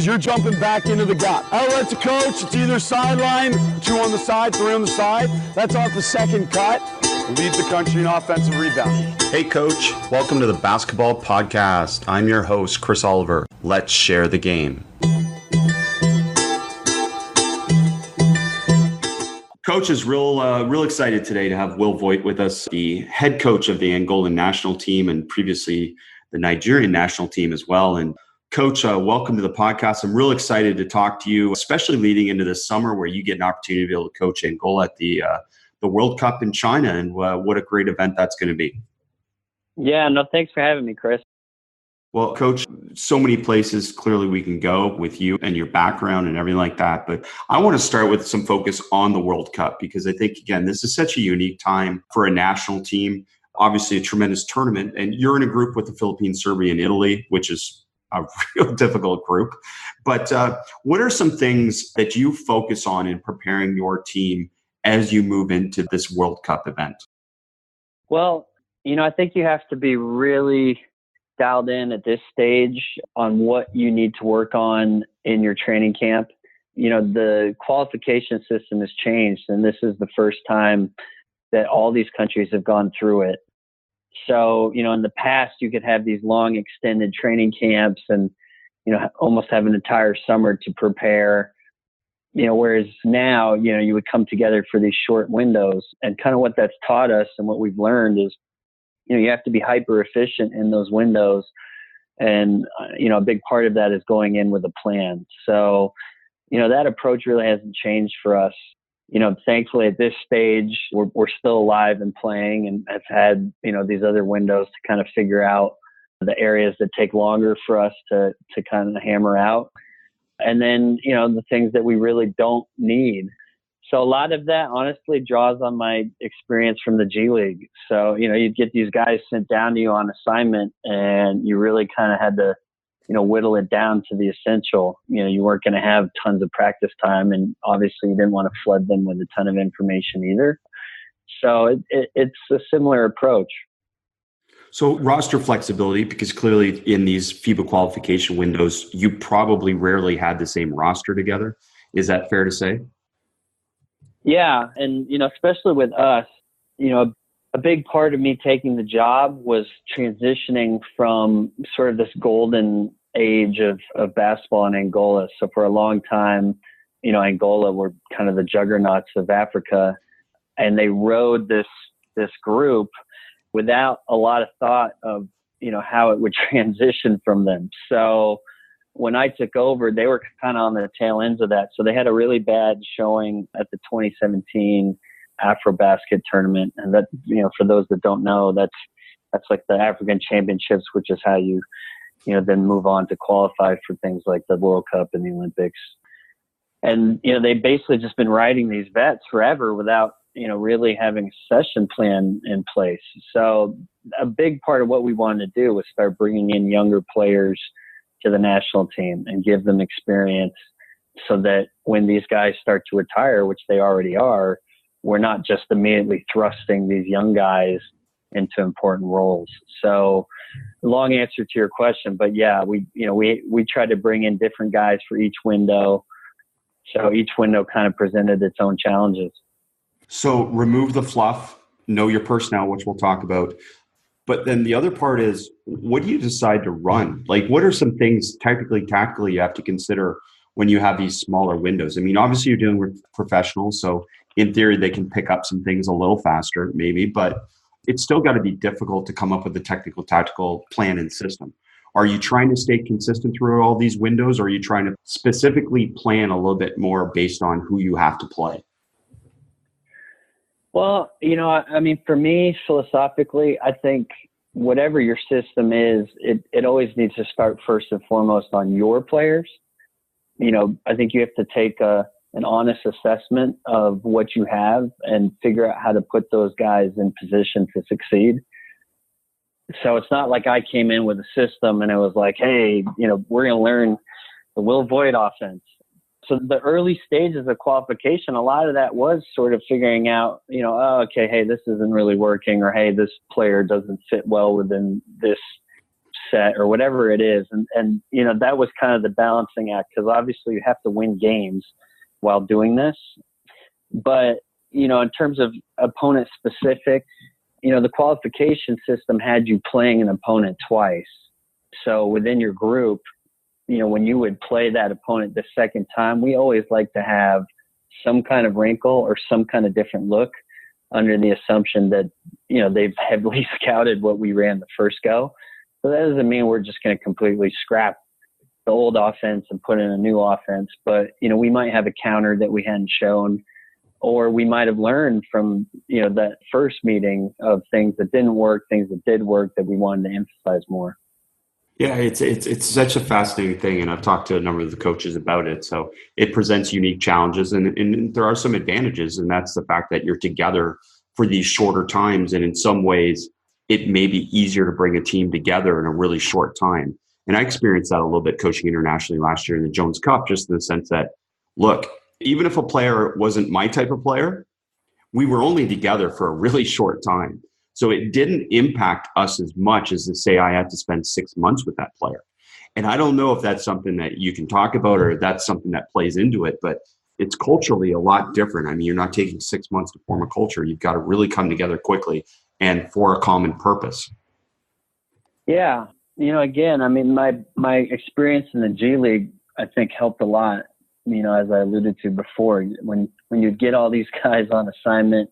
because you're jumping back into the gap. Outlet to coach, it's either sideline, 2 on the side, 3 on the side. That's off the second cut. Lead the country in offensive rebounding. Hey, Coach. Welcome to the Basketball Podcast. I'm your host, Chris Oliver. Let's share the game. Coach is real excited today to have Will Voigt with us, the head coach of the Angolan national team and previously the Nigerian national team as well. And Coach, welcome to the podcast. I'm real excited to talk to you, especially leading into this summer where you get an opportunity to be able to coach Angola at the World Cup in China. And what a great event that's going to be. Yeah, no, thanks for having me, Chris. Well, Coach, so many places clearly we can go with you and your background and everything like that. But I want to start with some focus on the World Cup because I think, again, this is such a unique time for a national team. Obviously, a tremendous tournament. And you're in a group with the Philippines, Serbia, and Italy, which is a real difficult group. But what are some things that you focus on in preparing your team as you move into this World Cup event? Well, I think you have to be really dialed in at this stage on what you need to work on in your training camp. The qualification system has changed, and this is the first time that all these countries have gone through it. So, in the past, you could have these long extended training camps and, almost have an entire summer to prepare, whereas now, you would come together for these short windows. And kind of what that's taught us and what we've learned is, you have to be hyper efficient in those windows. And, a big part of that is going in with a plan. So, that approach really hasn't changed for us. Thankfully at this stage, we're still alive and playing and have had, these other windows to kind of figure out the areas that take longer for us to kind of hammer out. And then, the things that we really don't need. So a lot of that honestly draws on my experience from the G League. So, you'd get these guys sent down to you on assignment and you really kind of had to, whittle it down to the essential. You weren't going to have tons of practice time, and obviously you didn't want to flood them with a ton of information either. So it's a similar approach. So roster flexibility, because clearly in these FIBA qualification windows, you probably rarely had the same roster together. Is that fair to say? Yeah. And, especially with us, a big part of me taking the job was transitioning from sort of this golden age of basketball in Angola. So for a long time, Angola were kind of the juggernauts of Africa, and they rode this group without a lot of thought of, how it would transition from them. So when I took over, they were kind of on the tail ends of that. So they had a really bad showing at the 2017 AfroBasket tournament. And that, for those that don't know, that's like the African Championships, which is how you, then move on to qualify for things like the World Cup and the Olympics. And, they've basically just been riding these vets forever without, really having a session plan in place. So a big part of what we wanted to do was start bringing in younger players to the national team and give them experience so that when these guys start to retire, which they already are, we're not just immediately thrusting these young guys into important roles. So long answer to your question, but yeah, we try to bring in different guys for each window. So each window kind of presented its own challenges. So remove the fluff, know your personnel, which we'll talk about. But then the other part is, what do you decide to run? Like, what are some things tactically you have to consider when you have these smaller windows? I mean, obviously you're dealing with professionals, so in theory they can pick up some things a little faster maybe, but it's still got to be difficult to come up with a tactical plan and system. Are you trying to stay consistent through all these windows, or are you trying to specifically plan a little bit more based on who you have to play? Well, for me, philosophically, I think whatever your system is, it always needs to start first and foremost on your players. I think you have to take an honest assessment of what you have and figure out how to put those guys in position to succeed. So it's not like I came in with a system and it was like, hey, we're going to learn the Will Voight offense. So the early stages of qualification, a lot of that was sort of figuring out, oh, okay, hey, this isn't really working, or hey, this player doesn't fit well within this set or whatever it is. And that was kind of the balancing act, because obviously you have to win games while doing this. But, in terms of opponent specific, the qualification system had you playing an opponent twice. So within your group, when you would play that opponent the second time, we always like to have some kind of wrinkle or some kind of different look, under the assumption that, they've heavily scouted what we ran the first go. So that doesn't mean we're just going to completely scrap the old offense and put in a new offense. But, we might have a counter that we hadn't shown, or we might have learned from, that first meeting of things that didn't work, things that did work that we wanted to emphasize more. Yeah, it's such a fascinating thing, and I've talked to a number of the coaches about it. So it presents unique challenges, and there are some advantages, and that's the fact that you're together for these shorter times, and in some ways, it may be easier to bring a team together in a really short time. And I experienced that a little bit coaching internationally last year in the Jones Cup, just in the sense that, look, even if a player wasn't my type of player, we were only together for a really short time. So it didn't impact us as much as to say I had to spend 6 months with that player. And I don't know if that's something that you can talk about or that's something that plays into it, but it's culturally a lot different. I mean, you're not taking 6 months to form a culture. You've got to really come together quickly and for a common purpose. Yeah. Again, I mean, my experience in the G League, I think, helped a lot. As I alluded to before, when you get all these guys on assignment,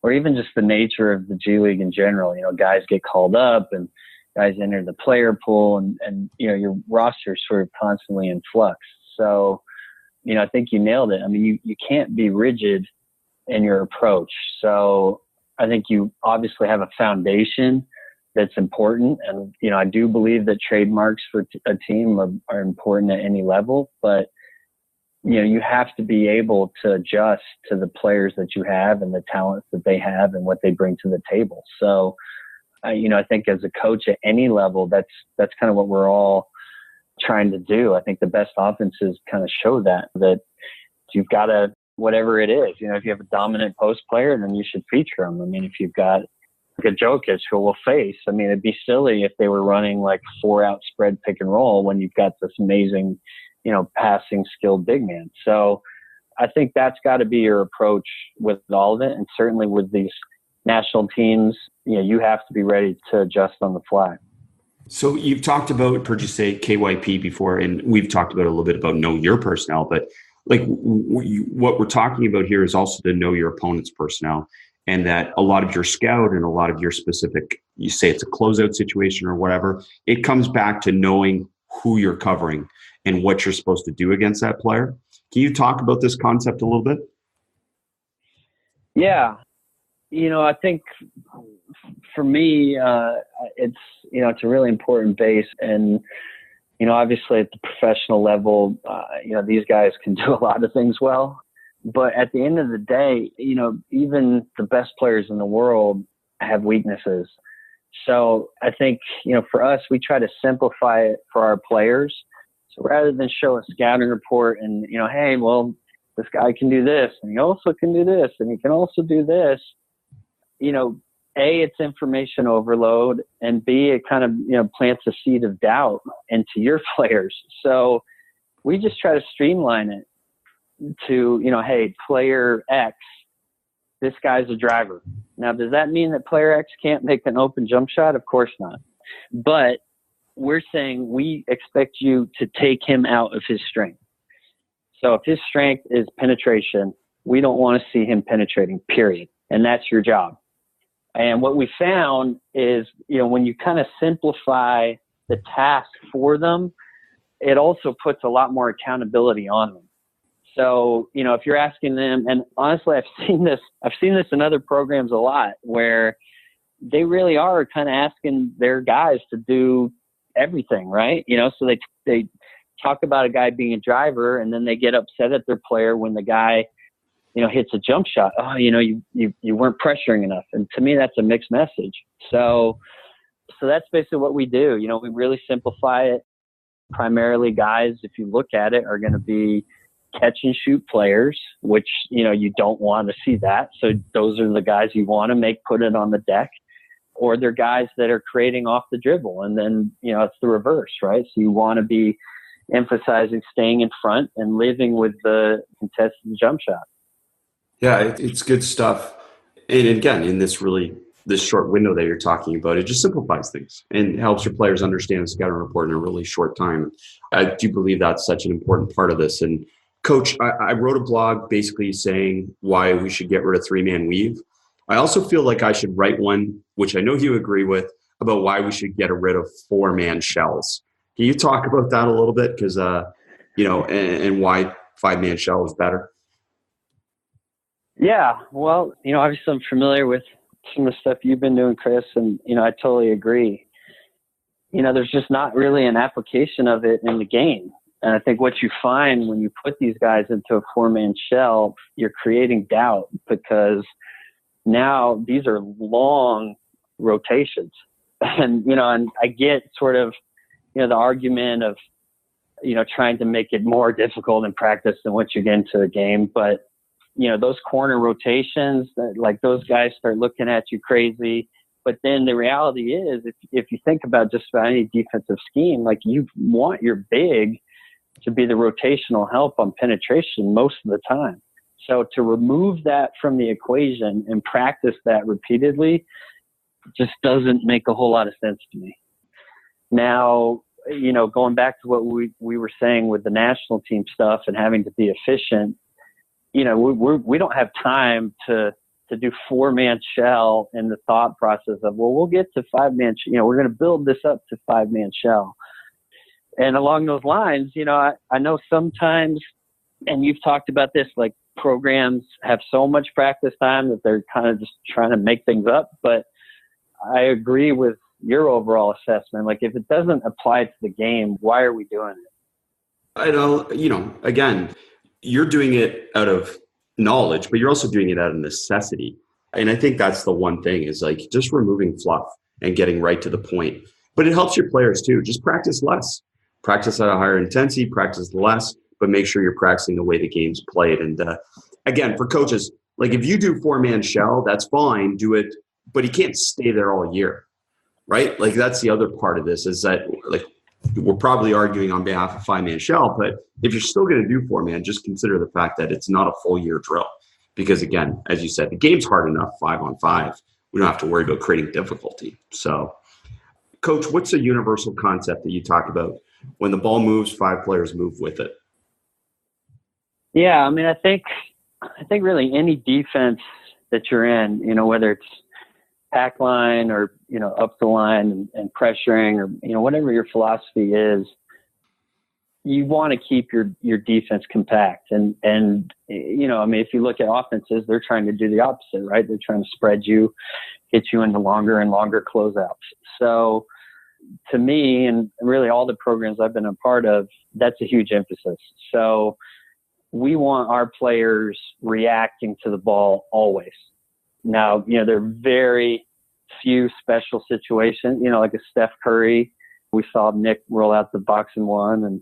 or even just the nature of the G League in general, guys get called up and guys enter the player pool, and your roster is sort of constantly in flux. So, I think you nailed it. I mean, you can't be rigid in your approach. So I think you obviously have a foundation that's important. And, I do believe that trademarks for a team are important at any level, but you have to be able to adjust to the players that you have and the talents that they have and what they bring to the table. So, I think as a coach at any level, that's kind of what we're all trying to do. I think the best offenses kind of show that you've got to, whatever it is, if you have a dominant post player, then you should feature them. I mean, if you've got like a Jokic who will face, I mean, it'd be silly if they were running like 4-out spread pick and roll when you've got this amazing, passing skilled big man. So I think that's got to be your approach with all of it. And certainly with these national teams, you have to be ready to adjust on the fly. So you've talked about, heard you say KYP before, and we've talked about a little bit about know your personnel, but like what we're talking about here is also to know your opponent's personnel, and that a lot of your scout and a lot of your specific, you say it's a closeout situation or whatever, it comes back to knowing who you're covering and what you're supposed to do against that player. Can you talk about this concept a little bit? Yeah. I think for me, it's a really important base. And, obviously at the professional level, these guys can do a lot of things well. But at the end of the day, even the best players in the world have weaknesses. So I think, for us, we try to simplify it for our players. So rather than show a scouting report and, hey, well, this guy can do this, and he also can do this, and he can also do this, A, it's information overload, and B, it kind of, plants a seed of doubt into your players. So we just try to streamline it to, hey, player X, this guy's a driver. Now, does that mean that player X can't make an open jump shot? Of course not. But we're saying we expect you to take him out of his strength. So if his strength is penetration, we don't want to see him penetrating, period. And that's your job. And what we found is, when you kind of simplify the task for them, it also puts a lot more accountability on them. So, if you're asking them, and honestly, I've seen this in other programs a lot, where they really are kind of asking their guys to do everything, right? So they talk about a guy being a driver, and then they get upset at their player when the guy, hits a jump shot. Oh, you weren't pressuring enough. And to me, that's a mixed message. So that's basically what we do. We really simplify it. Primarily guys, if you look at it, are going to be catch and shoot players, which, you don't want to see that. So those are the guys you want to put it on the deck. or they're guys that are creating off the dribble. And then, it's the reverse, right? So you want to be emphasizing staying in front and living with the contested jump shot. Yeah, it's good stuff. And again, in this short window that you're talking about, it just simplifies things and helps your players understand the scouting report in a really short time. I do believe that's such an important part of this. And Coach, I wrote a blog basically saying why we should get rid of 3-man weave. I also feel like I should write one, which I know you agree with, about why we should get rid of 4-man shells. Can you talk about that a little bit? Because, and why 5-man shell is better? Yeah, well, obviously I'm familiar with some of the stuff you've been doing, Chris, and, I totally agree. There's just not really an application of it in the game. And I think what you find when you put these guys into a 4-man shell, you're creating doubt because now these are long rotations. And, and I get sort of, the argument of, trying to make it more difficult in practice than what you get into a game. But, those corner rotations, like those guys start looking at you crazy. But then the reality is, if you think about just about any defensive scheme, like you want your big to be the rotational help on penetration most of the time. So to remove that from the equation and practice that repeatedly just doesn't make a whole lot of sense to me. Now, going back to what we were saying with the national team stuff and having to be efficient, we don't have time to do 4-man shell and the thought process of, well, we'll get to 5-man, we're going to build this up to 5-man shell. And along those lines, I know sometimes, and you've talked about this, like programs have so much practice time that they're kind of just trying to make things up. But I agree with your overall assessment. Like if it doesn't apply to the game, why are we doing it? I know, again, you're doing it out of knowledge, but you're also doing it out of necessity. And I think that's the one thing is like just removing fluff and getting right to the point. But it helps your players too. Just practice less. Practice at a higher intensity, practice less, but make sure you're practicing the way the game's played. And again, for coaches, like if you do 4-man shell, that's fine, do it, but he can't stay there all year, right? Like that's the other part of this is that like we're probably arguing on behalf of 5-man shell, but if you're still going to do 4-man, just consider the fact that it's not a full year drill. Because again, as you said, the game's hard enough 5-on-5. We don't have to worry about creating difficulty. So, Coach, what's a universal concept that you talk about? When the ball moves, 5 players move with it. Yeah, I mean, I think really any defense that you're in, whether it's pack line or, up the line and pressuring or, whatever your philosophy is, you want to keep your defense compact. And, if you look at offenses, they're trying to do the opposite, right? They're trying to spread you, get you into longer and longer closeouts. So, to me, and really all the programs I've been a part of, that's a huge emphasis. So we want our players reacting to the ball always. Now, there are very few special situations, like a Steph Curry. We saw Nick roll out the box and one, and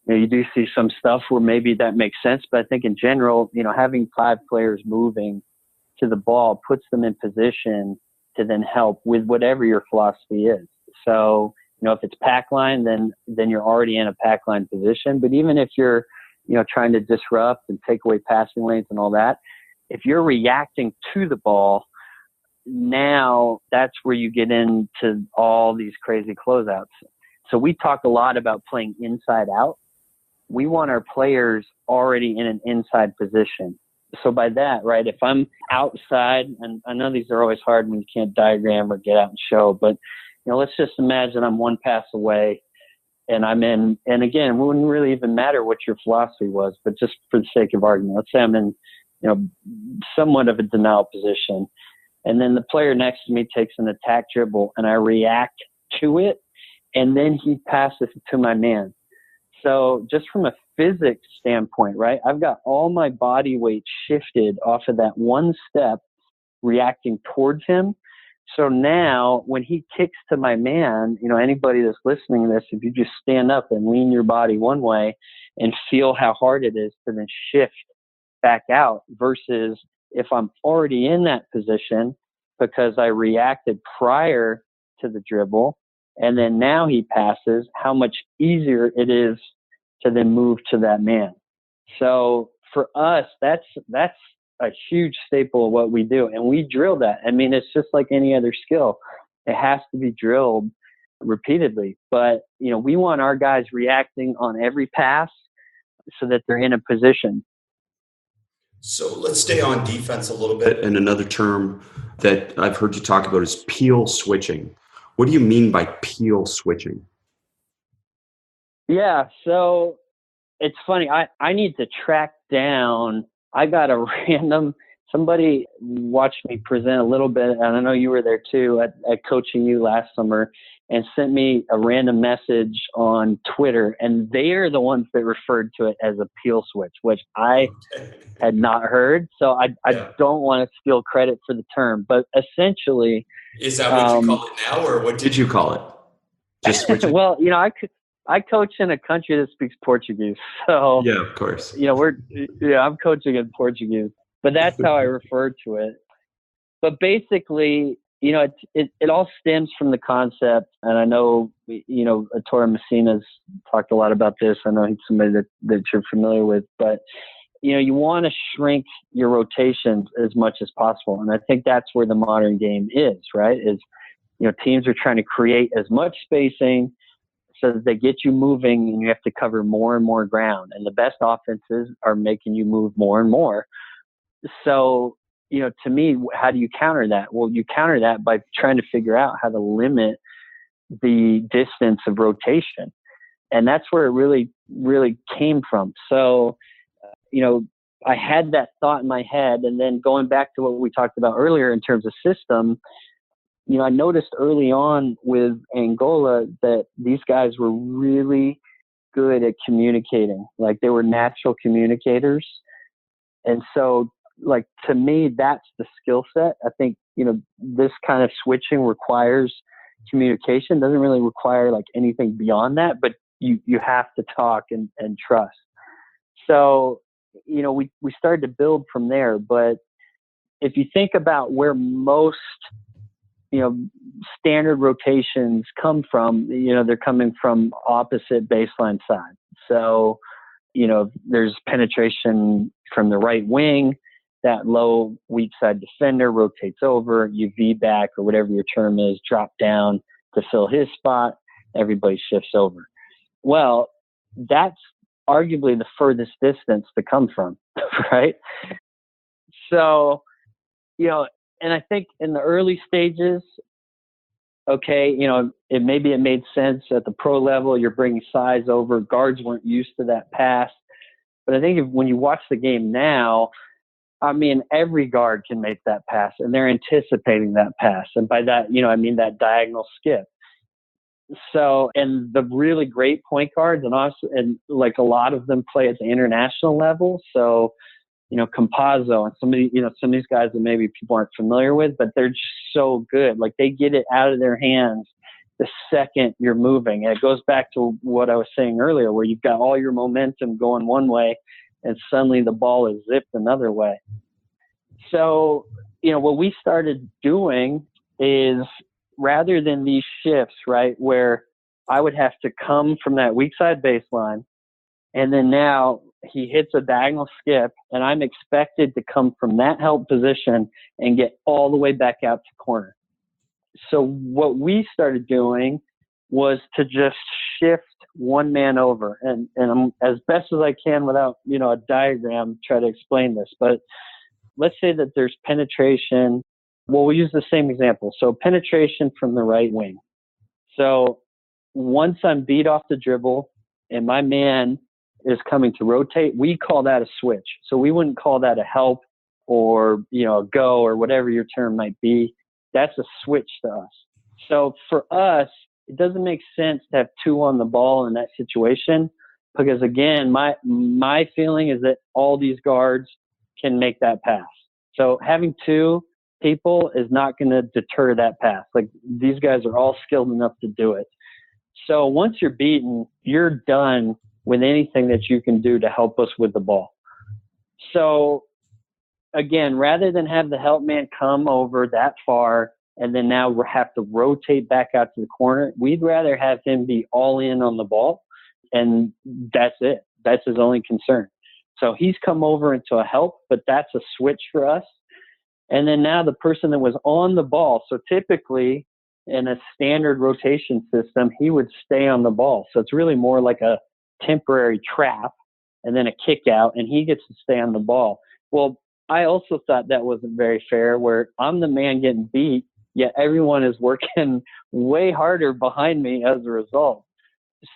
you do see some stuff where maybe that makes sense. But I think in general, having 5 players moving to the ball puts them in position to then help with whatever your philosophy is. So, if it's pack line, then you're already in a pack line position. But even if you're, trying to disrupt and take away passing lanes and all that, if you're reacting to the ball, now that's where you get into all these crazy closeouts. So we talk a lot about playing inside out. We want our players already in an inside position. So by that, right, if I'm outside, and I know these are always hard when you can't diagram or get out and show, but let's just imagine I'm one pass away and I'm in, and again, it wouldn't really even matter what your philosophy was, but just for the sake of argument, let's say I'm in, somewhat of a denial position. And then the player next to me takes an attack dribble and I react to it. And then he passes it to my man. So just from a physics standpoint, right, I've got all my body weight shifted off of that one step reacting towards him. So now when he kicks to my man, anybody that's listening to this, if you just stand up and lean your body one way and feel how hard it is to then shift back out versus if I'm already in that position, because I reacted prior to the dribble, and then now he passes, how much easier it is to then move to that man. So for us, that's a huge staple of what we do. And we drill that. I mean, it's just like any other skill. It has to be drilled repeatedly. But, we want our guys reacting on every pass so that they're in a position. So let's stay on defense a little bit. And another term that I've heard you talk about is peel switching. What do you mean by peel switching? Yeah, so it's funny. I need to track down. I got a somebody watched me present a little bit, and I know you were there too at Coaching You last summer, and sent me a random message on Twitter, and they are the ones that referred to it as a peel switch, which I had not heard. So I don't want to steal credit for the term, but essentially. Is that what you call it now, or what did you call it? Just switching? Well, I coach in a country that speaks Portuguese, so yeah, of course. I'm coaching in Portuguese, but that's how I refer to it. But basically, it all stems from the concept, and I know Ettore Messina's talked a lot about this. I know he's somebody that you're familiar with, but you want to shrink your rotations as much as possible, and I think that's where the modern game is, right? Teams are trying to create as much spacing so that they get you moving, and you have to cover more and more ground. And the best offenses are making you move more and more. So, to me, how do you counter that? Well, you counter that by trying to figure out how to limit the distance of rotation. And that's where it really, really came from. So, I had that thought in my head. And then going back to what we talked about earlier in terms of system, I noticed early on with Angola that these guys were really good at communicating. Like, they were natural communicators. And so, to me, that's the skill set. I think, this kind of switching requires communication. Doesn't really require anything beyond that, but you have to talk and trust. So, we started to build from there. But if you think about where most standard rotations come from, they're coming from opposite baseline side. So, there's penetration from the right wing, that low weak side defender rotates over, you V back or whatever your term is, drop down to fill his spot, everybody shifts over. Well, that's arguably the furthest distance to come from, right? So, and I think in the early stages, okay, it made sense at the pro level. You're bringing size over. Guards weren't used to that pass. But I think when you watch the game now, I mean, every guard can make that pass, and they're anticipating that pass. And by that, I mean that diagonal skip. So, and the really great point guards, and also, and a lot of them play at the international level. So, Compazzo and some of these guys that maybe people aren't familiar with, but they're just so good. They get it out of their hands the second you're moving. And it goes back to what I was saying earlier, where you've got all your momentum going one way and suddenly the ball is zipped another way. So, what we started doing is, rather than these shifts, right, where I would have to come from that weak side baseline, and then now he hits a diagonal skip, and I'm expected to come from that help position and get all the way back out to corner. So what we started doing was to just shift one man over, and I'm, as best as I can without, a diagram, try to explain this. But let's say that there's penetration. Well, we'll use the same example. So penetration from the right wing. So once I'm beat off the dribble and my man is coming to rotate, we call that a switch. So we wouldn't call that a help or, a go or whatever your term might be. That's a switch to us. So for us, it doesn't make sense to have two on the ball in that situation, because again, my feeling is that all these guards can make that pass. So having two people is not going to deter that pass. These guys are all skilled enough to do it. So once you're beaten, you're done with anything that you can do to help us with the ball. So again, rather than have the help man come over that far and then now we have to rotate back out to the corner, we'd rather have him be all in on the ball, and that's it. That's his only concern. So he's come over into a help, but that's a switch for us. And then now the person that was on the ball, so typically in a standard rotation system, he would stay on the ball. So it's really more like a temporary trap and then a kick out, and he gets to stay on the ball. Well, I also thought that wasn't very fair, where I'm the man getting beat, yet everyone is working way harder behind me as a result.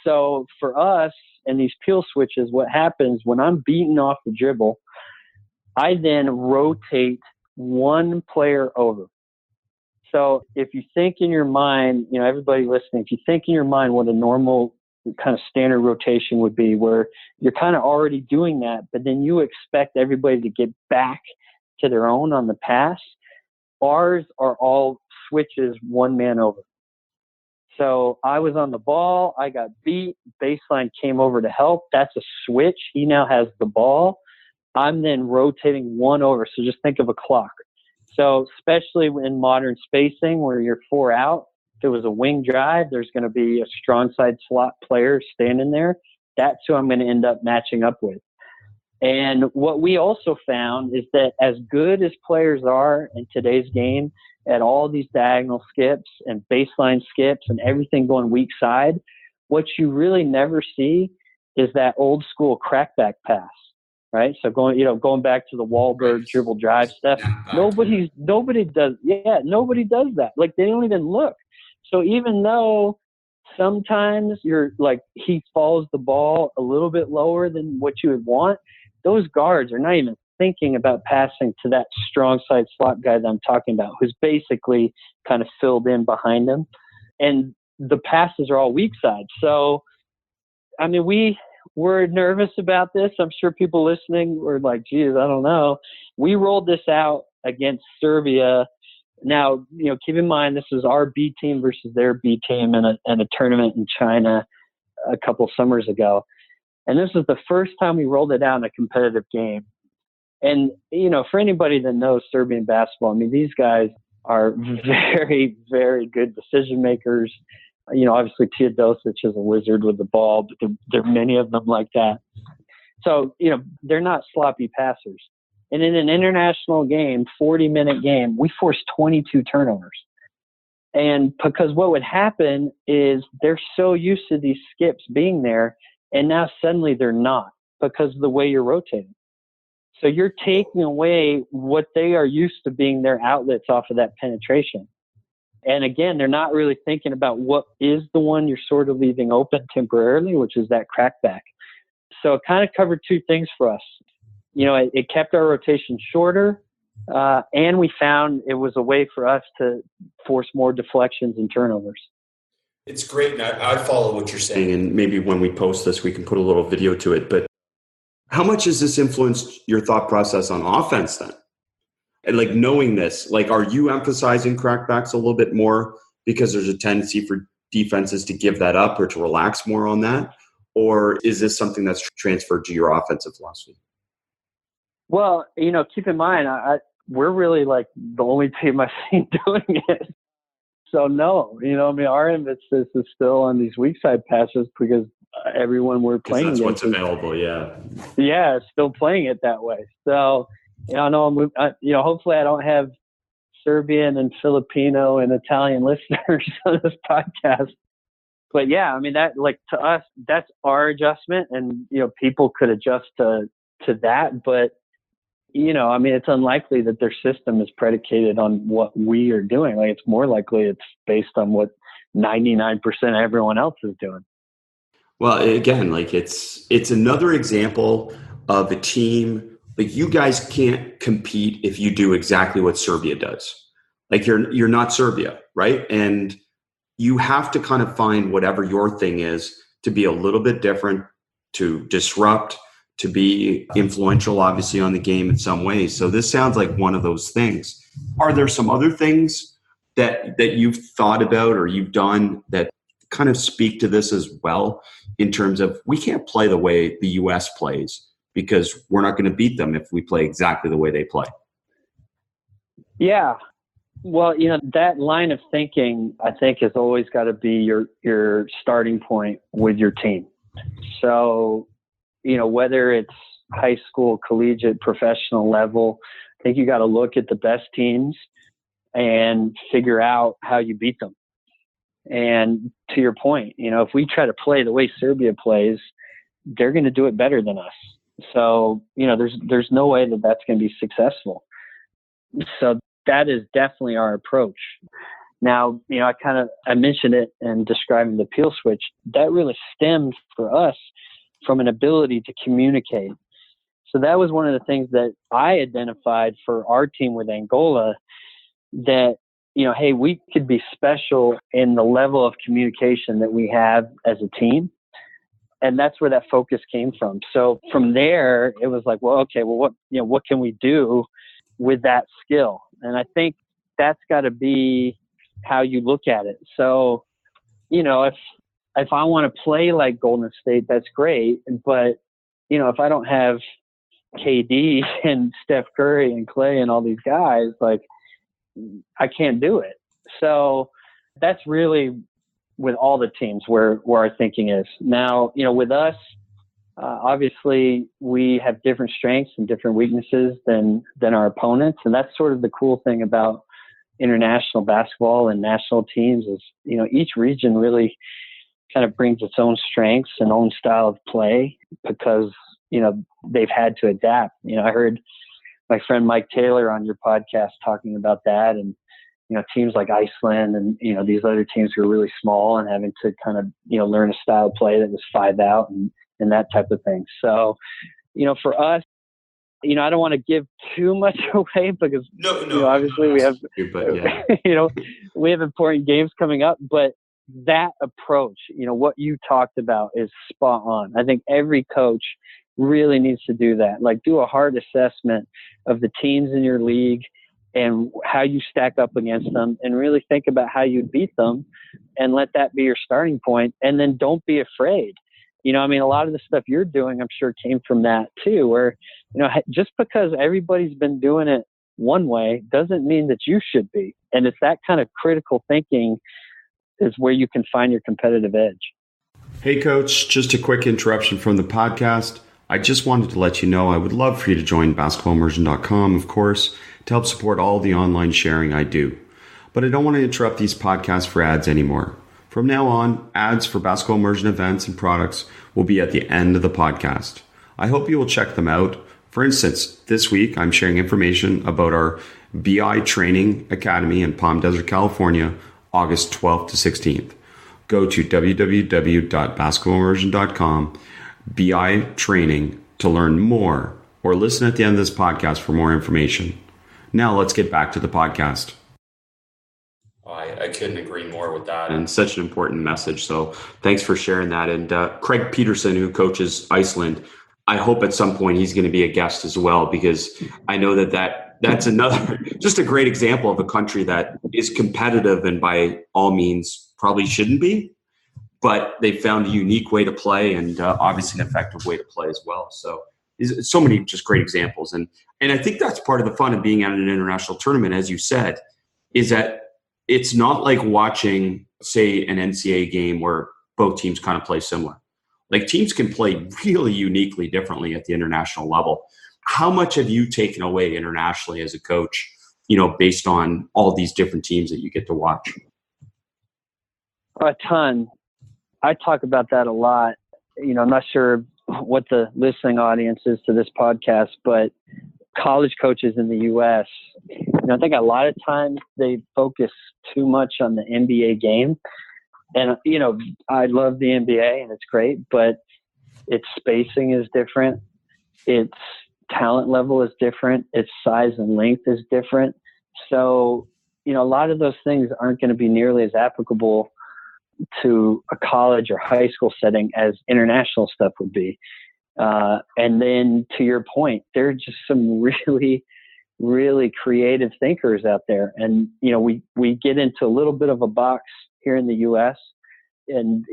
So for us and these peel switches, what happens when I'm beaten off the dribble, I then rotate one player over. So if you think in your mind, everybody listening, if you think in your mind what a normal kind of standard rotation would be, where you're kind of already doing that, but then you expect everybody to get back to their own on the pass, ours are all switches one man over. So I was on the ball, I got beat, baseline came over to help. That's a switch. He now has the ball. I'm then rotating one over. So just think of a clock. So especially in modern spacing where you're 4 out, if it was a wing drive, there's going to be a strong side slot player standing there. That's who I'm going to end up matching up with. And what we also found is that as good as players are in today's game at all these diagonal skips and baseline skips and everything going weak side, what you really never see is that old school crackback pass. Right. So going back to the Wahlberg dribble drive stuff, nobody does that. Like they don't even look. So even though sometimes you're like, he falls the ball a little bit lower than what you would want, those guards are not even thinking about passing to that strong side slot guy that I'm talking about, who's basically kind of filled in behind him. And the passes are all weak side. So, I mean, we're nervous about this. I'm sure people listening were like, geez, I don't know. We rolled this out against Serbia. Now, keep in mind, this is our B team versus their B team in a tournament in China a couple summers ago. And this is the first time we rolled it out in a competitive game. And, for anybody that knows Serbian basketball, I mean, these guys are very, very good decision makers. Obviously Teodosic is a wizard with the ball, but there are many of them like that. So, they're not sloppy passers. And in an international game, 40-minute game, we forced 22 turnovers. And because what would happen is they're so used to these skips being there, and now suddenly they're not because of the way you're rotating. So you're taking away what they are used to being their outlets off of that penetration. And again, they're not really thinking about what is the one you're sort of leaving open temporarily, which is that crackback. So it kind of covered two things for us. It kept our rotation shorter, and we found it was a way for us to force more deflections and turnovers. It's great. And I follow what you're saying. And maybe when we post this, we can put a little video to it. But how much has this influenced your thought process on offense then? And like knowing this, like, are you emphasizing crackbacks a little bit more because there's a tendency for defenses to give that up or to relax more on that? Or is this something that's transferred to your offensive philosophy? Well, keep in mind, we're really like the only team I've seen doing it. So no, our emphasis is still on these weak side passes because everyone we're playing that's against what's available. Yeah, still playing it that way. So, I know hopefully I don't have Serbian and Filipino and Italian listeners on this podcast. But yeah, I mean, that, like, to us, that's our adjustment, and people could adjust to that. But I mean, it's unlikely that their system is predicated on what we are doing. Like, it's more likely it's based on what 99% of everyone else is doing. Well, again, like it's another example of a team. Like, you guys can't compete if you do exactly what Serbia does. Like, you're not Serbia, right? And you have to kind of find whatever your thing is to be a little bit different, to disrupt, to be influential, obviously, on the game in some ways. So this sounds like one of those things. Are there some other things that you've thought about or you've done that kind of speak to this as well, in terms of we can't play the way the U.S. plays because we're not going to beat them if we play exactly the way they play? Yeah. Well, that line of thinking, I think, has always got to be your starting point with your team. So, whether it's high school, collegiate, professional level, I think you got to look at the best teams and figure out how you beat them. And to your point, if we try to play the way Serbia plays, they're going to do it better than us. So, there's no way that that's going to be successful. So that is definitely our approach. Now, I mentioned it in describing the peel switch. That really stemmed for us from an ability to communicate. So that was one of the things that I identified for our team with Angola, that, hey, we could be special in the level of communication that we have as a team. And that's where that focus came from. So from there, it was like, well, okay, well, what can we do with that skill? And I think that's got to be how you look at it. So, if I want to play like Golden State, that's great. But, if I don't have KD and Steph Curry and Clay and all these guys, like, I can't do it. So that's really with all the teams where our thinking is. Now, with us, obviously we have different strengths and different weaknesses than our opponents. And that's sort of the cool thing about international basketball and national teams is, each region really kind of brings its own strengths and own style of play because, they've had to adapt. I heard my friend Mike Taylor on your podcast talking about that, and teams like Iceland and these other teams who are really small and having to kind of learn a style of play that was 5 out and that type of thing. So for us, I don't want to give too much away because obviously we have we have important games coming up, but that approach, what you talked about is spot on. I think every coach really needs to do that. Like, do a hard assessment of the teams in your league and how you stack up against them, and really think about how you'd beat them, and let that be your starting point. And then don't be afraid. A lot of the stuff you're doing, I'm sure, came from that too, where, just because everybody's been doing it one way doesn't mean that you should be. And it's that kind of critical thinking is where you can find your competitive edge. Hey, Coach, just a quick interruption from the podcast. I just wanted to let you know I would love for you to join basketballimmersion.com, of course, to help support all the online sharing I do. But I don't want to interrupt these podcasts for ads anymore. From now on, ads for Basketball Immersion events and products will be at the end of the podcast. I hope you will check them out. For instance, this week I'm sharing information about our BI Training Academy in Palm Desert, California, August 12th to 16th. Go to www.basketballimmersion.com, BI Training, to learn more, or listen at the end of this podcast for more information. Now let's get back to the podcast. I couldn't agree more with that, and such an important message. So thanks for sharing that. And Craig Peterson, who coaches Iceland, I hope at some point he's going to be a guest as well, because I know that's another, just a great example of a country that is competitive and by all means probably shouldn't be, but they found a unique way to play and obviously an effective way to play as well. So so many just great examples. And I think that's part of the fun of being at an international tournament, as you said, is that it's not like watching, say, an NCAA game where both teams kind of play similar. Like, teams can play really uniquely differently at the international level. How much have you taken away internationally as a coach, based on all these different teams that you get to watch? A ton. I talk about that a lot. I'm not sure what the listening audience is to this podcast, but college coaches in the U.S., I think a lot of times they focus too much on the NBA game. And, I love the NBA and it's great, but its spacing is different. Its talent level is different. Its size and length is different. So, a lot of those things aren't going to be nearly as applicable to a college or high school setting as international stuff would be. And then, to your point, there are just some really, really creative thinkers out there. And, we get into a little bit of a box here in the U.S. And,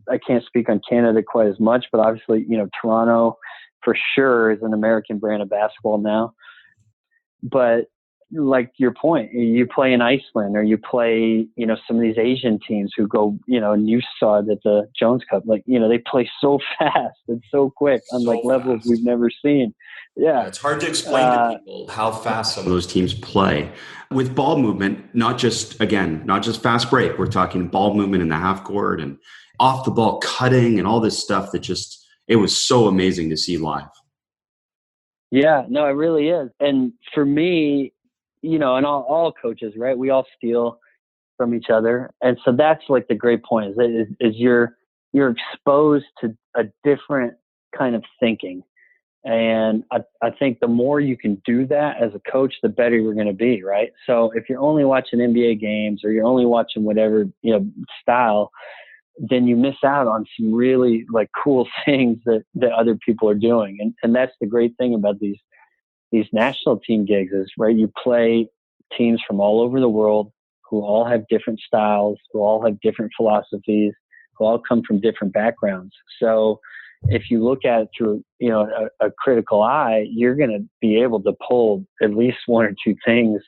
I can't speak on Canada quite as much, but obviously, Toronto for sure is an American brand of basketball now. But, like your point, you play in Iceland or you play, some of these Asian teams who go, and you saw that the Jones Cup, like, they play so fast and so quick on like levels we've never seen. Yeah. It's hard to explain to people how fast some of those teams play with ball movement, not just fast break. We're talking ball movement in the half court and off the ball cutting and all this stuff that it was so amazing to see live. Yeah, no, it really is. And for me, and all coaches, right? We all steal from each other. And so that's like the great point is you're exposed to a different kind of thinking. And I think the more you can do that as a coach, the better you're going to be, right? So if you're only watching NBA games or you're only watching whatever, style, then you miss out on some really like cool things that other people are doing. And that's the great thing about these national team gigs is, right, you play teams from all over the world who all have different styles, who all have different philosophies, who all come from different backgrounds. So if you look at it through, a critical eye, you're going to be able to pull at least one or two things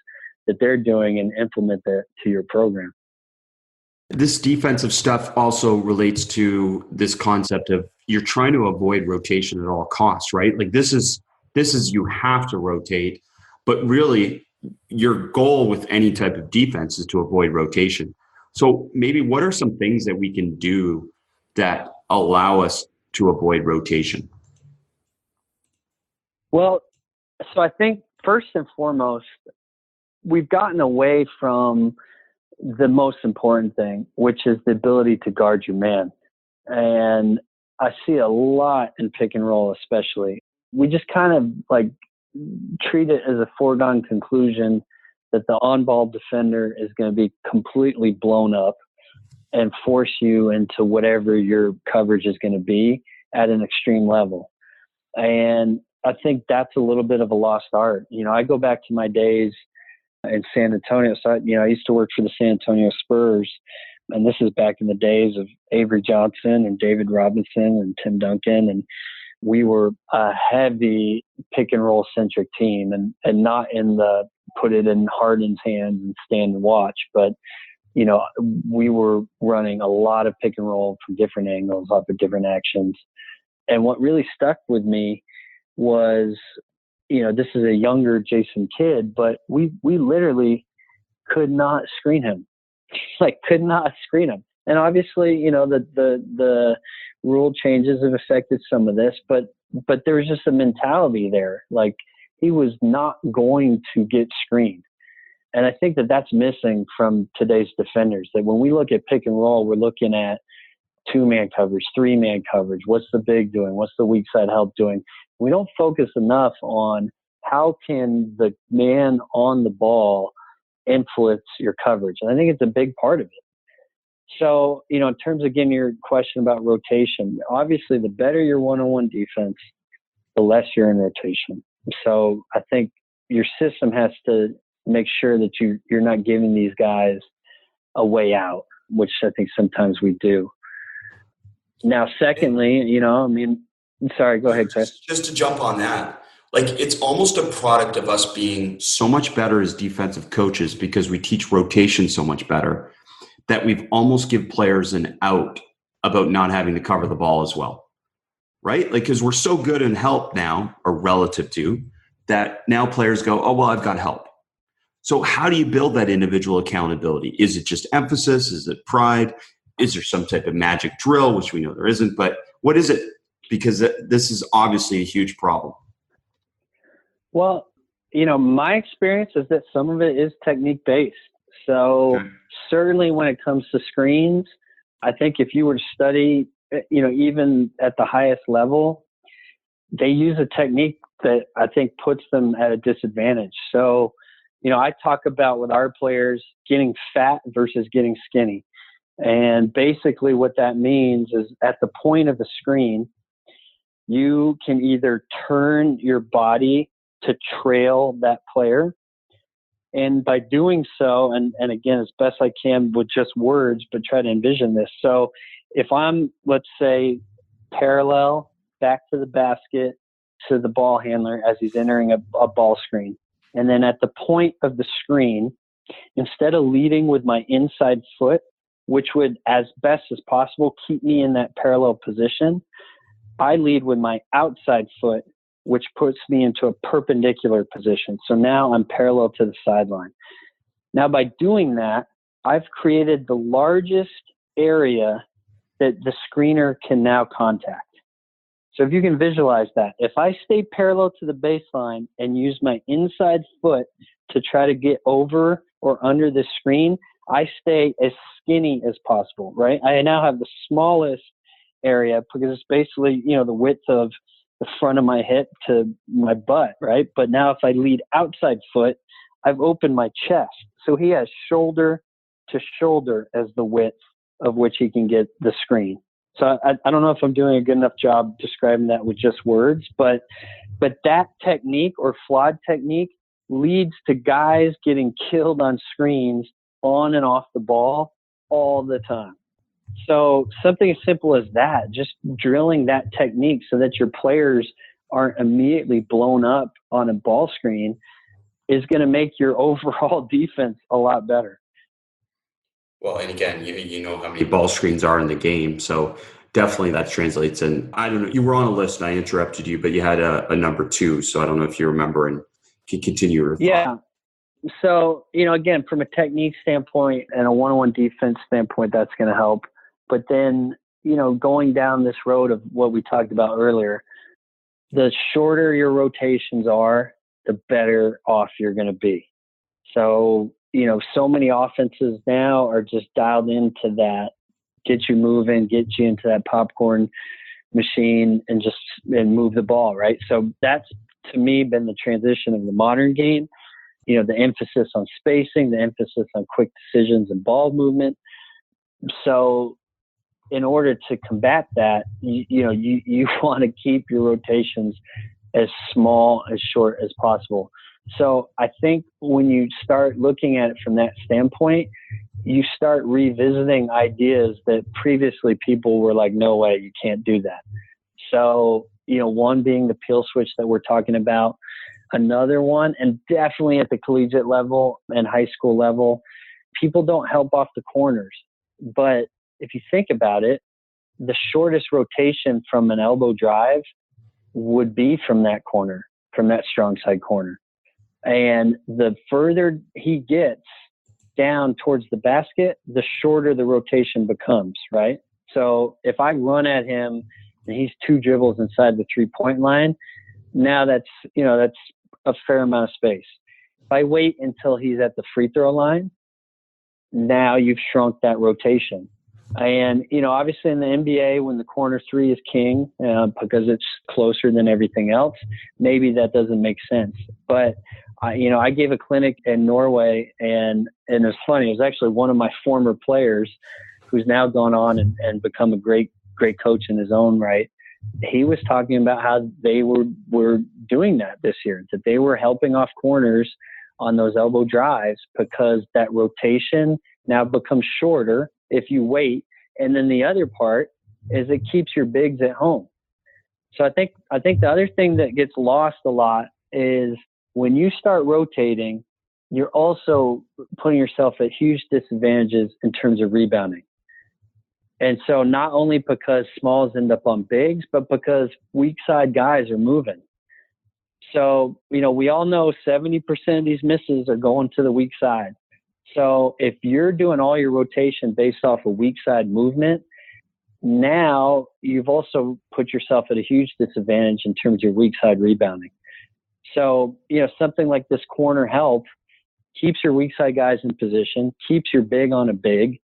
that they're doing and implement that to your program. This defensive stuff also relates to this concept of you're trying to avoid rotation at all costs, right? Like this is you have to rotate, but really your goal with any type of defense is to avoid rotation. So maybe what are some things that we can do that allow us to avoid rotation? Well, so I think first and foremost, we've gotten away from the most important thing, which is the ability to guard your man. And I see a lot in pick and roll, especially. We just kind of like treat it as a foregone conclusion that the on-ball defender is going to be completely blown up and force you into whatever your coverage is going to be at an extreme level. And I think that's a little bit of a lost art. I go back to my days in San Antonio. So, I used to work for the San Antonio Spurs, and this is back in the days of Avery Johnson and David Robinson and Tim Duncan. And we were a heavy pick and roll centric team and not in the put it in Harden's hands and stand and watch, but we were running a lot of pick and roll from different angles, off of different actions. And what really stuck with me was, this is a younger Jason Kidd, but we literally could not screen him, could not screen him. And obviously, the rule changes have affected some of this, but there was just a mentality there. Like he was not going to get screened. And I think that that's missing from today's defenders, that when we look at pick and roll, we're looking at 2-man coverage, 3-man coverage. What's the big doing? What's the weak side help doing? We don't focus enough on how can the man on the ball influence your coverage. And I think it's a big part of it. So, in terms of getting your question about rotation, obviously the better your one-on-one defense, the less you're in rotation. So I think your system has to make sure that you're not giving these guys a way out, which I think sometimes we do. Now, secondly, sorry, go ahead, Chris. Just to jump on that, it's almost a product of us being so much better as defensive coaches because we teach rotation so much better that we've almost give players an out about not having to cover the ball as well, right? Because we're so good in help now, or relative to, that now players go, oh, well, I've got help. So how do you build that individual accountability? Is it just emphasis? Is it pride? Is there some type of magic drill, which we know there isn't? But what is it? Because this is obviously a huge problem. Well, my experience is that some of it is technique-based. So certainly when it comes to screens, I think if you were to study, even at the highest level, they use a technique that I think puts them at a disadvantage. So, I talk about with our players getting fat versus getting skinny. And basically what that means is at the point of the screen, you can either turn your body to trail that player. And by doing so, and again, as best I can with just words, but try to envision this. So if I'm, let's say, parallel back to the basket to the ball handler as he's entering a ball screen, And then at the point of the screen, instead of leading with my inside foot, which would, as best as possible, keep me in that parallel position, I lead with my outside foot, which puts me into a perpendicular position. So now I'm parallel to the sideline. Now, by doing that, I've created the largest area that the screener can now contact. So if you can visualize that, if I stay parallel to the baseline and use my inside foot to try to get over or under the screen, I stay as skinny as possible, right? I now have the smallest area because it's basically, the width of the front of my hip to my butt, right? But now if I lead outside foot, I've opened my chest. So he has shoulder to shoulder as the width of which he can get the screen. So I don't know if I'm doing a good enough job describing that with just words, but that technique or flawed technique leads to guys getting killed on screens on and off the ball all the time. So something as simple as that, just drilling that technique so that your players aren't immediately blown up on a ball screen is going to make your overall defense a lot better. Well, and again, you know how many ball screens are in the game, so definitely that translates. And I don't know, you were on a list and I interrupted you, but you had a number 2, so I don't know if you remember and can continue your thought. Yeah. So, again, from a technique standpoint and a one-on-one defense standpoint, that's going to help. But then, going down this road of what we talked about earlier, the shorter your rotations are, the better off you're going to be. So, so many offenses now are just dialed into that, get you moving, get you into that popcorn machine and move the ball, right? So that's, to me, been the transition of the modern game. The emphasis on spacing, the emphasis on quick decisions and ball movement. So in order to combat that, you want to keep your rotations as small, as short as possible. So I think when you start looking at it from that standpoint, you start revisiting ideas that previously people were like, no way, you can't do that. So, one being the peel switch that we're talking about. Another one, and definitely at the collegiate level and high school level, people don't help off the corners. But if you think about it, the shortest rotation from an elbow drive would be from that corner, from that strong side corner. And the further he gets down towards the basket, the shorter the rotation becomes, right? So if I run at him and he's 2 dribbles inside the 3-point line, now that's a fair amount of space. If I wait until he's at the free throw line, now you've shrunk that rotation. And, obviously in the NBA, when the corner 3 is king, because it's closer than everything else, maybe that doesn't make sense. But, I gave a clinic in Norway and it was funny. It was actually one of my former players who's now gone on and become a great coach in his own right. He was talking about how they were doing that this year, that they were helping off corners on those elbow drives because that rotation now becomes shorter if you wait. And then the other part is it keeps your bigs at home. So I think the other thing that gets lost a lot is when you start rotating, you're also putting yourself at huge disadvantages in terms of rebounding. And so not only because smalls end up on bigs, but because weak side guys are moving. So, we all know 70% of these misses are going to the weak side. So if you're doing all your rotation based off of weak side movement, now you've also put yourself at a huge disadvantage in terms of your weak side rebounding. So, something like this corner help keeps your weak side guys in position, keeps your big on a big.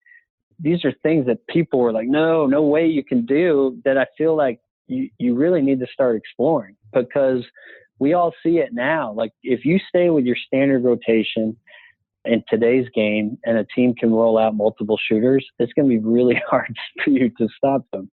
These are things that people were like, no way you can do, that I feel like you really need to start exploring, because we all see it now. Like if you stay with your standard rotation in today's game and a team can roll out multiple shooters, it's going to be really hard for you to stop them.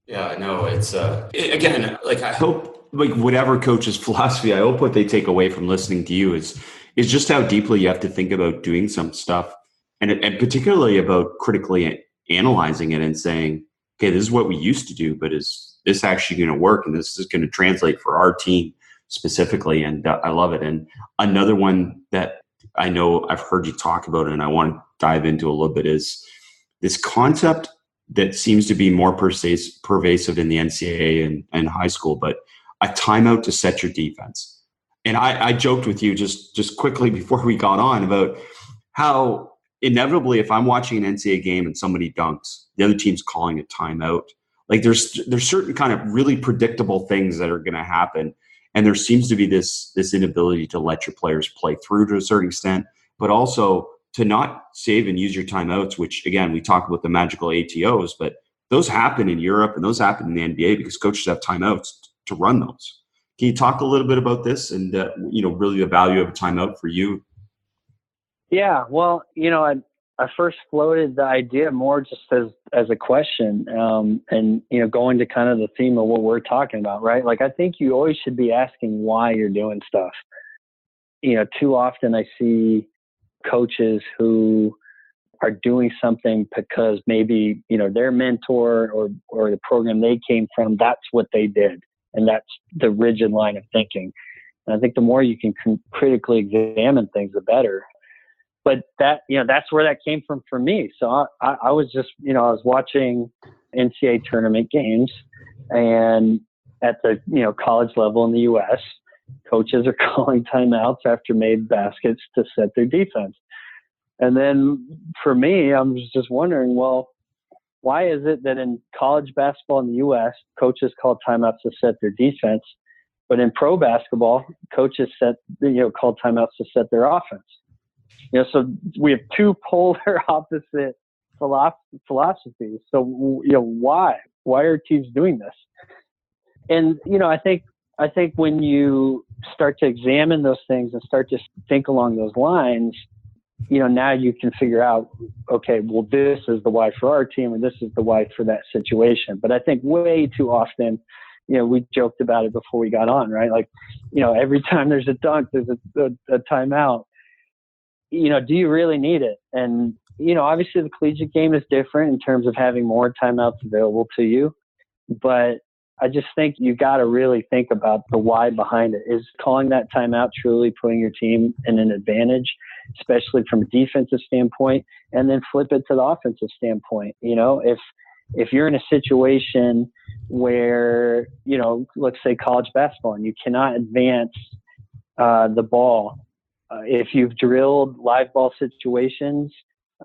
Yeah, I know. It's again, like I hope, like whatever coach's philosophy, I hope what they take away from listening to you is just how deeply you have to think about doing some stuff, and particularly about critically analyzing it and saying, okay, this is what we used to do, but is this actually going to work? And this is going to translate for our team specifically. And I love it. And another one that I know I've heard you talk about and I want to dive into a little bit is this concept that seems to be more pervasive in the NCAA and high school, but a timeout to set your defense. And I joked with you just quickly before we got on about how inevitably, if I'm watching an NCAA game and somebody dunks, the other team's calling a timeout. Like there's certain kind of really predictable things that are going to happen. And there seems to be this inability to let your players play through to a certain extent, but also to not save and use your timeouts, which again, we talk about the magical ATOs, but those happen in Europe and those happen in the NBA because coaches have timeouts to run those. Can you talk a little bit about this and, really the value of a timeout for you? Yeah, well, I first floated the idea more just as a question, and going to kind of the theme of what we're talking about, right? Like I think you always should be asking why you're doing stuff. Too often I see coaches who are doing something because maybe their mentor or the program they came from, that's what they did, and that's the rigid line of thinking. And I think the more you can critically examine things, the better. But that's where that came from for me. So I was just, I was watching NCAA tournament games, and at the, college level in the U.S., coaches are calling timeouts after made baskets to set their defense. And then for me, I'm just wondering, well, why is it that in college basketball in the U.S., coaches call timeouts to set their defense, but in pro basketball, coaches call timeouts to set their offense? So we have two polar opposite philosophies. So, why are teams doing this? And, I think when you start to examine those things and start to think along those lines, now you can figure out, okay, well, this is the why for our team and this is the why for that situation. But I think way too often, we joked about it before we got on, right? Like, every time there's a dunk, there's a timeout. Do you really need it? And, obviously the collegiate game is different in terms of having more timeouts available to you. But I just think you got to really think about the why behind it. Is calling that timeout truly putting your team in an advantage, especially from a defensive standpoint, and then flip it to the offensive standpoint? If you're in a situation where, let's say college basketball, and you cannot advance the ball, if you've drilled live ball situations,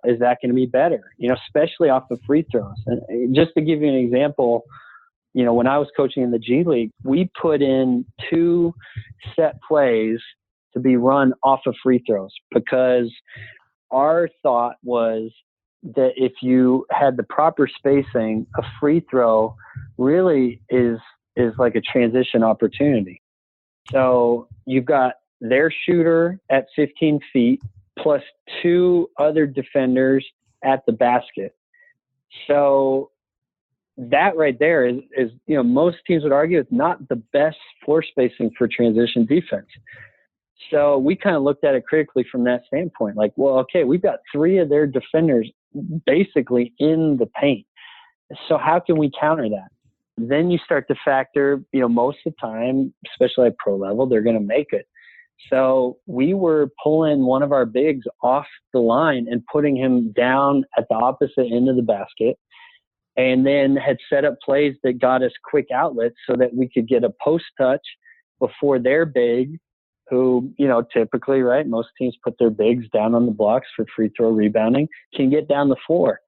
is that going to be better? Especially off of free throws. And just to give you an example, when I was coaching in the G League, we put in 2 set plays to be run off of free throws because our thought was that if you had the proper spacing, a free throw really is like a transition opportunity. So you've got their shooter at 15 feet plus 2 other defenders at the basket. So that right there is most teams would argue it's not the best floor spacing for transition defense. So we kind of looked at it critically from that standpoint. Like, well, okay, we've got 3 of their defenders basically in the paint. So how can we counter that? Then you start to factor, most of the time, especially at pro level, they're going to make it. So we were pulling one of our bigs off the line and putting him down at the opposite end of the basket, and then had set up plays that got us quick outlets so that we could get a post touch before their big, who, typically, right, most teams put their bigs down on the blocks for free throw rebounding, can get down the floor.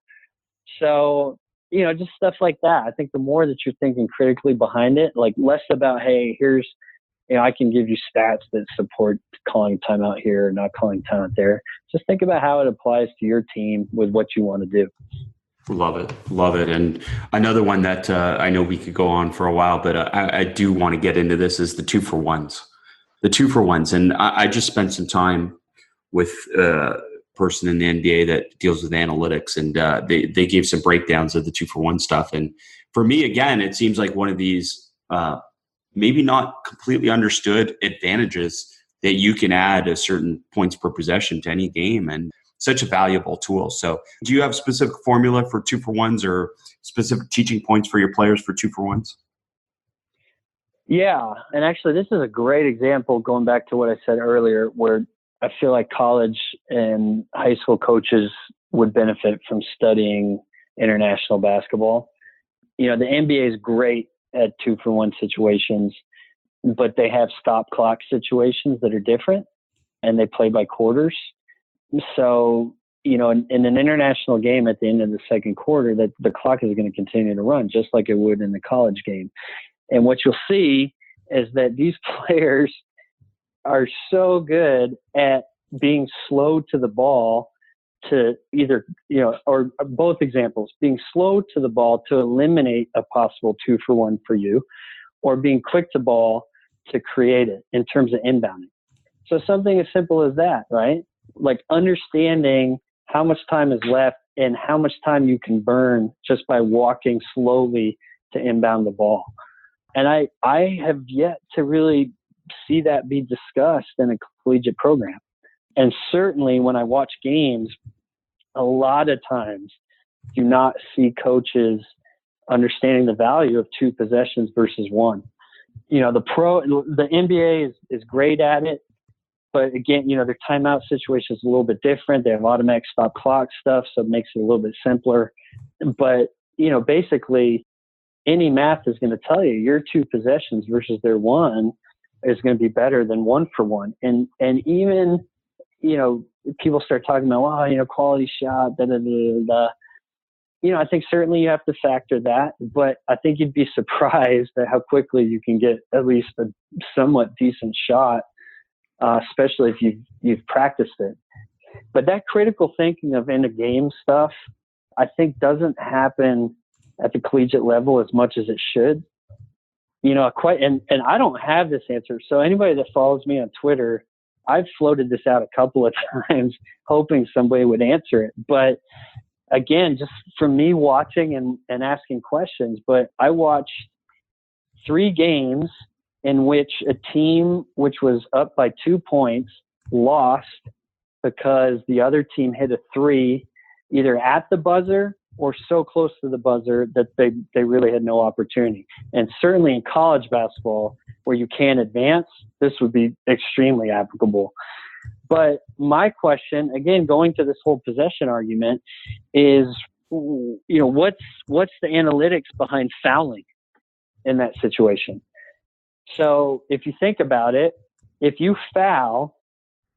So, just stuff like that. I think the more that you're thinking critically behind it, like less about, hey, here's, I can give you stats that support calling timeout here or not calling timeout there. Just think about how it applies to your team with what you want to do. Love it. And another one that I know we could go on for a while, but I do want to get into this is the 2-for-1s. The 2-for-1s. And I just spent some time with a person in the NBA that deals with analytics, and they gave some breakdowns of the 2-for-1 stuff. And for me, again, it seems like one of these maybe not completely understood advantages that you can add a certain points per possession to any game, and such a valuable tool. So do you have a specific formula for 2-for-1s or specific teaching points for your players for 2-for-1s? Yeah. And actually, this is a great example going back to what I said earlier, where I feel like college and high school coaches would benefit from studying international basketball. The NBA is great at 2-for-1 situations, but they have stop clock situations that are different, and they play by quarters. So, in an international game at the end of the second quarter, that the clock is going to continue to run just like it would in the college game. And what you'll see is that these players are so good at being slow to the ball to either, or both examples, being slow to the ball to eliminate a possible 2-for-1 for you, or being quick to ball to create it in terms of inbounding. So something as simple as that, right? Like understanding how much time is left and how much time you can burn just by walking slowly to inbound the ball. And I have yet to really see that be discussed in a collegiate program. And certainly when I watch games, a lot of times do not see coaches understanding the value of 2 possessions versus 1. The NBA is great at it, but again, their timeout situation is a little bit different. They have automatic stop clock stuff, so it makes it a little bit simpler. But, basically any math is going to tell you your 2 possessions versus their 1 is going to be better than 1-for-1. And even, people start talking about, quality shot, I think certainly you have to factor that, but I think you'd be surprised at how quickly you can get at least a somewhat decent shot, especially if you've practiced it. But that critical thinking of end of game stuff, I think doesn't happen at the collegiate level as much as it should. And I don't have this answer. So anybody that follows me on Twitter, I've floated this out a couple of times, hoping somebody would answer it. But again, just from me watching and asking questions, but I watched 3 games in which a team which was up by 2 points lost because the other team hit a 3 either at the buzzer or so close to the buzzer that they really had no opportunity. And certainly in college basketball, where you can't advance, this would be extremely applicable. But my question, again, going to this whole possession argument, is, what's the analytics behind fouling in that situation? So if you think about it, if you foul,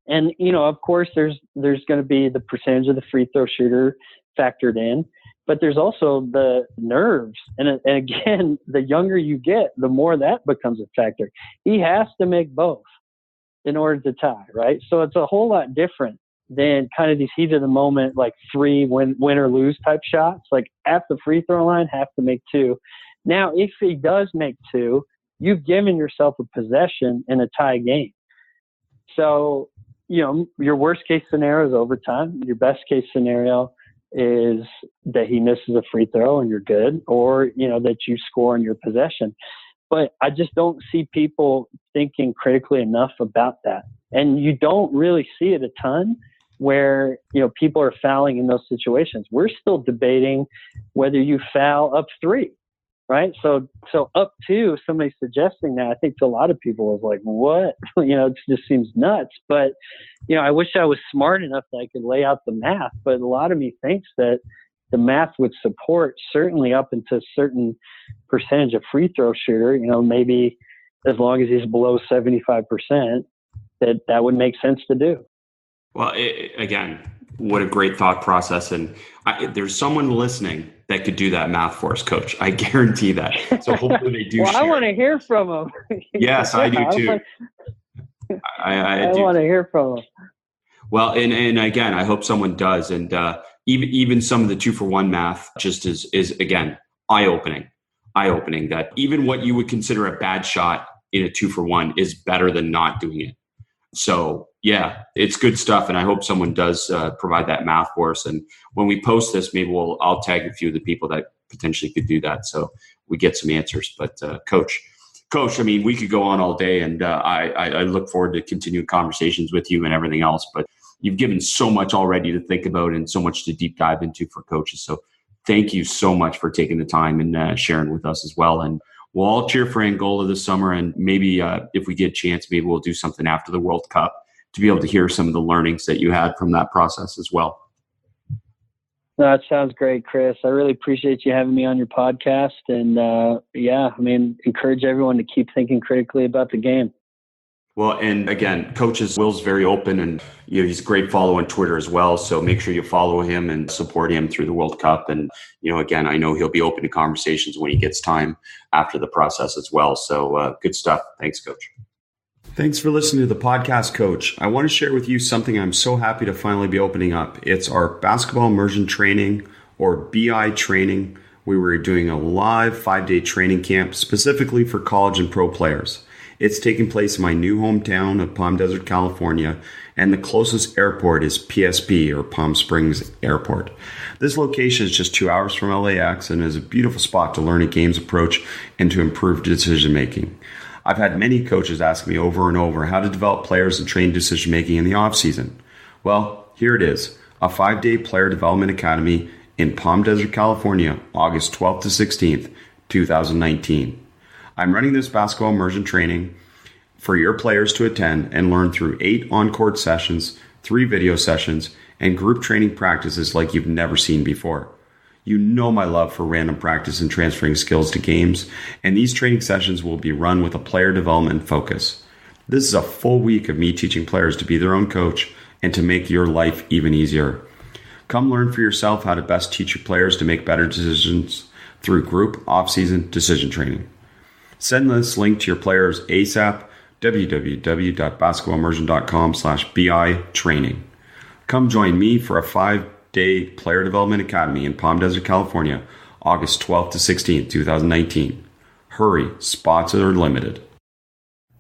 and, of course, there's going to be the percentage of the free throw shooter factored in, but there's also the nerves. And again, the younger you get, the more that becomes a factor. He has to make both in order to tie, right? So it's a whole lot different than kind of these heat of the moment, like 3 win or lose type shots. Like at the free throw line, have to make 2. Now, if he does make 2, you've given yourself a possession in a tie game. So, your worst case scenario is overtime. Your best case scenario is that he misses a free throw and you're good, or, that you score in your possession. But I just don't see people thinking critically enough about that. And you don't really see it a ton where, people are fouling in those situations. We're still debating whether you foul up 3, right? So up 2, somebody suggesting that, I think to a lot of people is like, what? It just seems nuts. But, I wish I was smart enough that I could lay out the math. But a lot of me thinks that the math would support certainly up into a certain percentage of free throw shooter, maybe as long as he's below 75%, that would make sense to do. Well, again, what a great thought process. And there's someone listening that could do that math for us, Coach. I guarantee that. So hopefully they do. Well, I want to hear from them. Yes, I do too. I want to hear from them. Well, and again, I hope someone does. And even some of the 2-for-1 math just is again, eye-opening that even what you would consider a bad shot in a 2-for-1 is better than not doing it. So yeah, it's good stuff. And I hope someone does provide that math for us. And when we post this, maybe I'll tag a few of the people that potentially could do that, so we get some answers. But Coach, I mean, we could go on all day, and I look forward to continuing conversations with you and everything else. But you've given so much already to think about and so much to deep dive into for coaches. So thank you so much for taking the time and sharing with us as well. And Well, I'll cheer for Angola this summer, and maybe if we get a chance, maybe we'll do something after the World Cup to be able to hear some of the learnings that you had from that process as well. No, that sounds great, Chris. I really appreciate you having me on your podcast. And encourage everyone to keep thinking critically about the game. Well, and again, Will's very open, and he's a great follow on Twitter as well. So make sure you follow him and support him through the World Cup. And, again, I know he'll be open to conversations when he gets time after the process as well. So good stuff. Thanks, Coach. Thanks for listening to the podcast, Coach. I want to share with you something I'm so happy to finally be opening up. It's our basketball immersion training, or BI training. We were doing a live 5-day training camp specifically for college and pro players. It's taking place in my new hometown of Palm Desert, California, and the closest airport is PSP, or Palm Springs Airport. This location is just 2 hours from LAX and is a beautiful spot to learn a game's approach and to improve decision making. I've had many coaches ask me over and over how to develop players and train decision making in the off season. Well, here it is, a 5-day player development academy in Palm Desert, California, August 12th to 16th, 2019. I'm running this basketball immersion training for your players to attend and learn through 8 on-court sessions, 3 video sessions, and group training practices like you've never seen before. You know my love for random practice and transferring skills to games, and these training sessions will be run with a player development focus. This is a full week of me teaching players to be their own coach and to make your life even easier. Come learn for yourself how to best teach your players to make better decisions through group off-season decision training. Send this link to your players ASAP, www.basketballimmersion.com/BI training. Come join me for a 5-day player development academy in Palm Desert, California, August 12th to 16th, 2019. Hurry, spots are limited.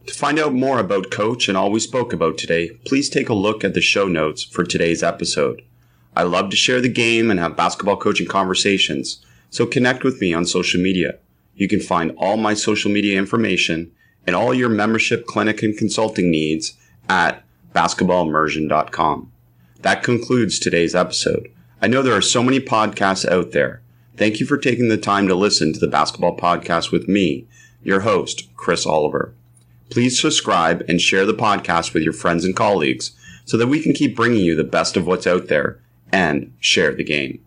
To find out more about Coach and all we spoke about today, please take a look at the show notes for today's episode. I love to share the game and have basketball coaching conversations, so connect with me on social media. You can find all my social media information and all your membership, clinic, and consulting needs at basketballimmersion.com. That concludes today's episode. I know there are so many podcasts out there. Thank you for taking the time to listen to the Basketball Podcast with me, your host, Chris Oliver. Please subscribe and share the podcast with your friends and colleagues so that we can keep bringing you the best of what's out there and share the game.